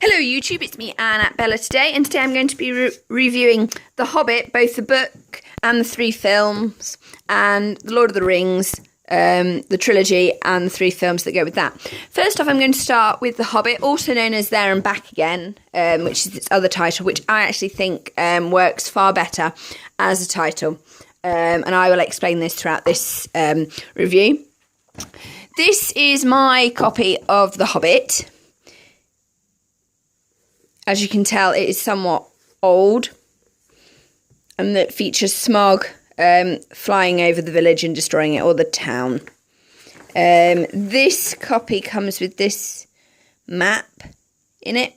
Hello YouTube, it's me Anna Bella today, and today I'm going to be reviewing The Hobbit, both the book and the 3 films, and The Lord of the Rings, the trilogy, and the 3 films that go with that. First off, I'm going to start with The Hobbit, also known as There and Back Again, which is its other title, which I actually think works far better as a title, and I will explain this throughout this review. This is my copy of The Hobbit. As you can tell, it is somewhat old, and that features Smaug flying over the village and destroying it, or the town. This copy comes with this map in it.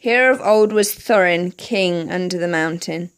Here of old was Thorin, king under the mountain.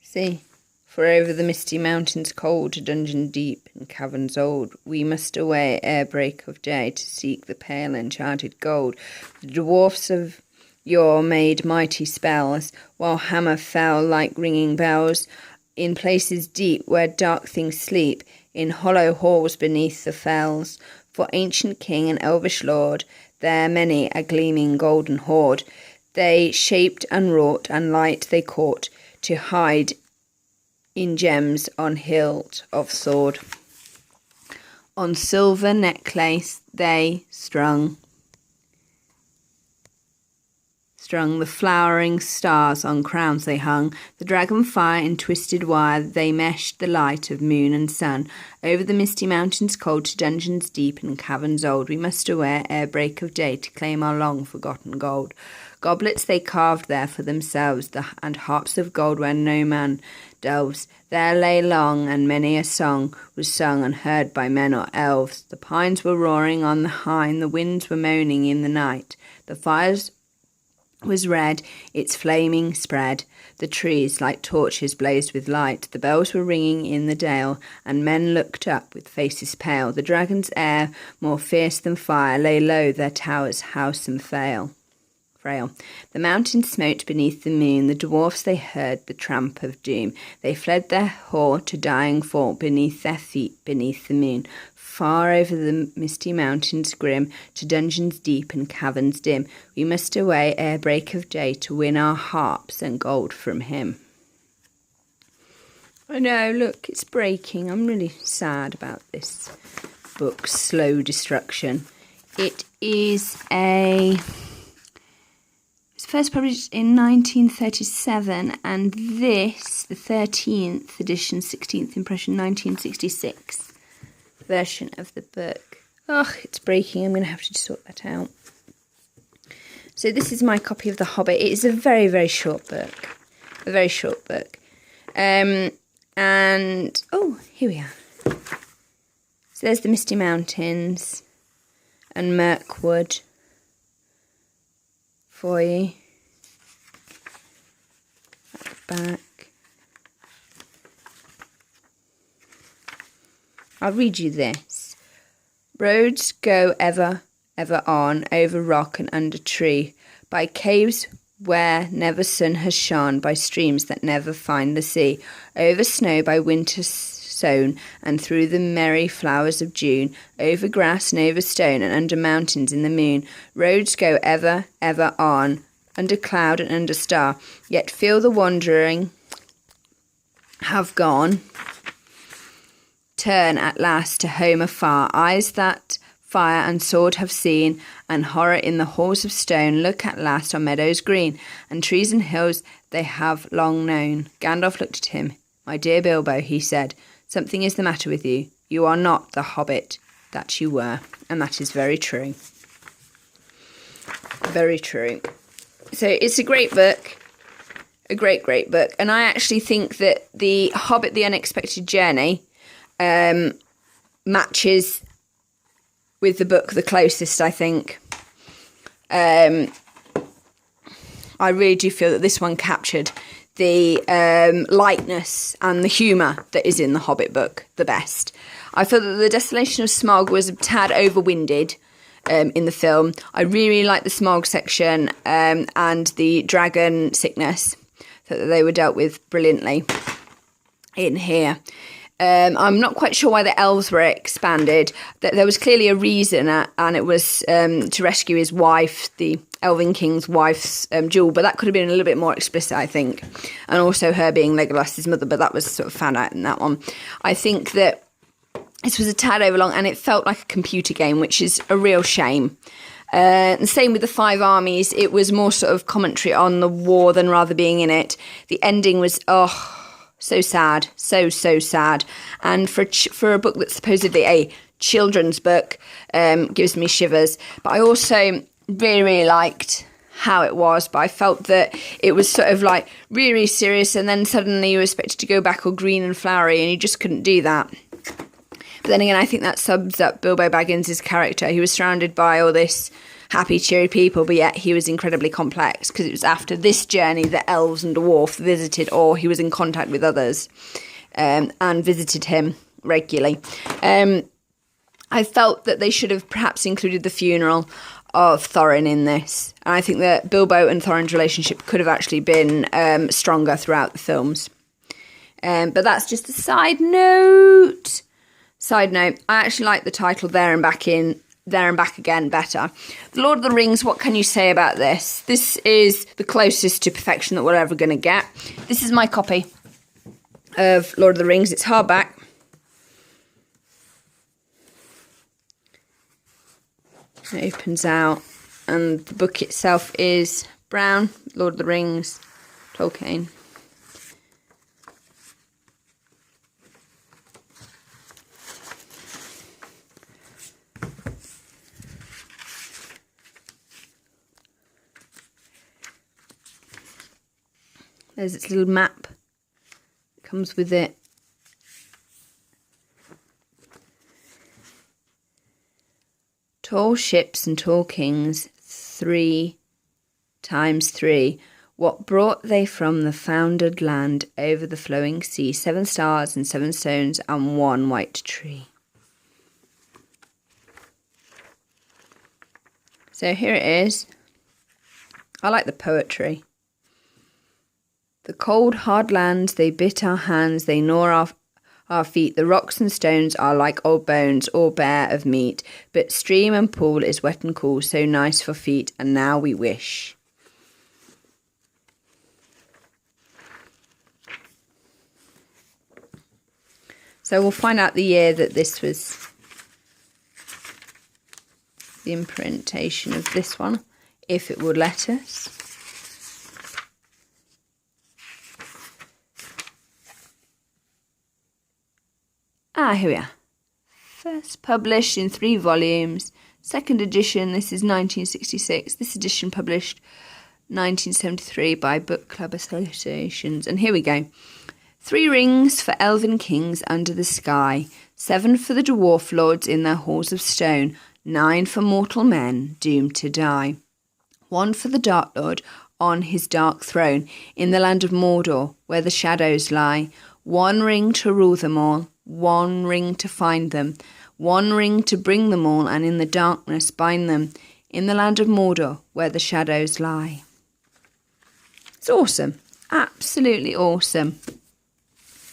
See, for over the misty mountains cold, to dungeon deep and caverns old, we must away ere break of day to seek the pale enchanted gold. The dwarfs of yore made mighty spells, while hammer fell like ringing bells, in places deep where dark things sleep, in hollow halls beneath the fells. For ancient king and elvish lord, there many a gleaming golden hoard, they shaped and wrought, and light they caught, to hide in gems on hilt of sword. On silver necklace they strung the flowering stars, on crowns they hung, the dragon fire in twisted wire, they meshed the light of moon and sun. Over the misty mountains cold, to dungeons deep and caverns old, we must away ere break of day to claim our long forgotten gold. Goblets they carved there for themselves, and harps of gold where no man delves. There lay long, and many a song was sung and heard by men or elves. The pines were roaring on the hine, the winds were moaning in the night. The fires was red, its flaming spread. The trees like torches blazed with light. The bells were ringing in the dale, and men looked up with faces pale. The dragon's air, more fierce than fire, lay low their towers, house and frail. The mountains smote beneath the moon, the dwarfs they heard the tramp of doom. They fled their hall to dying fall, beneath their feet, beneath the moon. Far over the misty mountains grim, to dungeons deep and caverns dim, we must away ere break of day to win our harps and gold from him. Oh no, look, it's breaking. I'm really sad about this book's slow destruction. It is first published in 1937, and this, the 13th edition, 16th impression, 1966 version of the book. Oh, it's breaking. I'm going to have to sort that out. So this is my copy of The Hobbit. It is a very, very short book. A very short book. And, oh, here we are. So there's the Misty Mountains and Mirkwood for you. Back. I'll read you this. Roads go ever, ever on, over rock and under tree, by caves where never sun has shone, by streams that never find the sea, over snow by winter sown, and through the merry flowers of June, over grass and over stone, and under mountains in the moon. Roads go ever, ever on, under cloud and under star, yet feel the wandering have gone, turn at last to home afar. Eyes that fire and sword have seen, and horror in the halls of stone, look at last on meadows green, and trees and hills they have long known. Gandalf looked at him. My dear Bilbo, he said, something is the matter with you. You are not the hobbit that you were. And that is very true. Very true. So it's a great book. A great, great book. And I actually think that The Hobbit, The Unexpected Journey matches with the book the closest, I think. I really do feel that this one captured the lightness and the humour that is in the Hobbit book the best. I feel that The Desolation of Smaug was a tad overwinded, in the film. I really like the smog section and the dragon sickness, that they were dealt with brilliantly in here. I'm not quite sure why the elves were expanded. There was clearly a reason, and it was to rescue his wife, the Elven King's wife's jewel, but that could have been a little bit more explicit, I think. And also her being Legolas's mother, but that was sort of found out in that one. I think that this was a tad overlong, and it felt like a computer game, which is a real shame. The same with the Five Armies. It was more sort of commentary on the war than rather being in it. The ending was, so sad, so sad. And for a book that's supposedly a children's book, gives me shivers. But I also really liked how it was, but I felt that it was sort of like really serious, and then suddenly you were expected to go back all green and flowery, and you just couldn't do that. But then again, I think that sums up Bilbo Baggins' character. He was surrounded by all this happy, cheery people, but yet he was incredibly complex, because it was after this journey that elves and dwarfs visited, or he was in contact with others and visited him regularly. I felt that they should have perhaps included the funeral of Thorin in this. And I think that Bilbo and Thorin's relationship could have actually been stronger throughout the films. But that's just a side note. I actually like the title There and Back Again better. The Lord of the Rings, what can you say about this? This is the closest to perfection that we're ever going to get. This is my copy of Lord of the Rings. It's hardback. It opens out, and the book itself is brown. Lord of the Rings, Tolkien. There's its little map. It comes with it. Tall ships and tall kings, 3 times 3. What brought they from the foundered land over the flowing sea? 7 stars and 7 stones and 1 white tree. So here it is. I like the poetry. The cold, hard lands, they bit our hands, they gnaw our feet. The rocks and stones are like old bones, all bare of meat. But stream and pool is wet and cool, so nice for feet, and now we wish. So we'll find out the year that this was, the imprintation of this one, if it would let us. Here we are. First published in 3 volumes. Second edition, this is 1966. This edition published 1973 by Book Club Associations. And here we go. 3 rings for elven kings under the sky. 7 for the dwarf lords in their halls of stone. 9 for mortal men doomed to die. 1 for the Dark Lord on his dark throne in the land of Mordor, where the shadows lie. 1 ring to rule them all. 1 ring to find them, 1 ring to bring them all, and in the darkness bind them, in the land of Mordor, where the shadows lie. It's awesome. Absolutely awesome.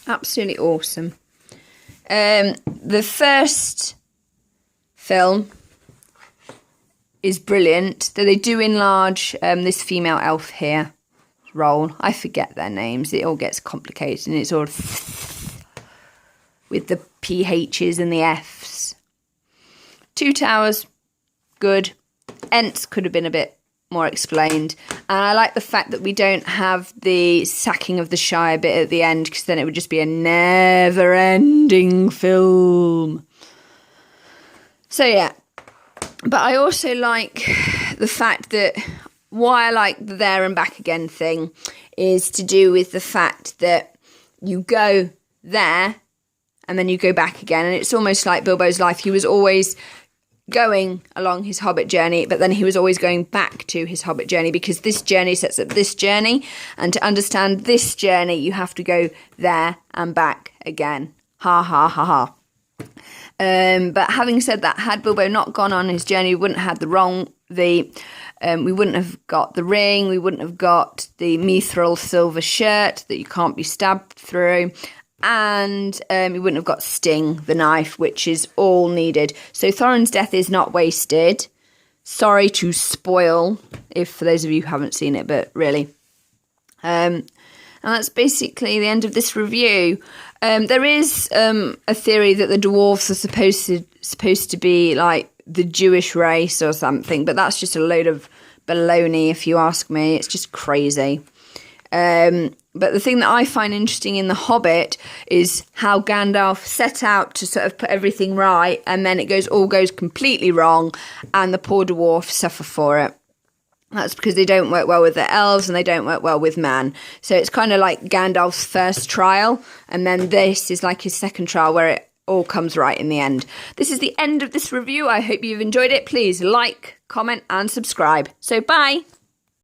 Absolutely awesome. The first film is brilliant. They do enlarge this female elf here role. I forget their names. It all gets complicated, and it's all with the PHs and the Fs. 2 Towers, good. Ents could have been a bit more explained. And I like the fact that we don't have the sacking of the Shire bit at the end, because then it would just be a never-ending film. So yeah. But I also like the fact that why I like the There and Back Again thing is to do with the fact that you go there and then you go back again. And it's almost like Bilbo's life. He was always going along his Hobbit journey, but then he was always going back to his Hobbit journey, because this journey sets up this journey. And to understand this journey, you have to go there and back again. Ha, ha, ha, ha. But having said that, had Bilbo not gone on his journey, we wouldn't have we wouldn't have got the ring, we wouldn't have got the mithril silver shirt that you can't be stabbed through, and we wouldn't have got Sting, the knife, which is all needed. So Thorin's death is not wasted. Sorry to spoil, for those of you who haven't seen it, but really. And that's basically the end of this review. There is a theory that the dwarves are supposed to be like the Jewish race or something, but that's just a load of baloney, if you ask me. It's just crazy. But the thing that I find interesting in The Hobbit is how Gandalf set out to sort of put everything right, and then it all goes completely wrong, and the poor dwarf suffer for it. That's because they don't work well with the elves and they don't work well with man. So it's kind of like Gandalf's first trial, and then this is like his second trial where it all comes right in the end. This is the end of this review. I hope you've enjoyed it. Please like, comment and subscribe. So bye.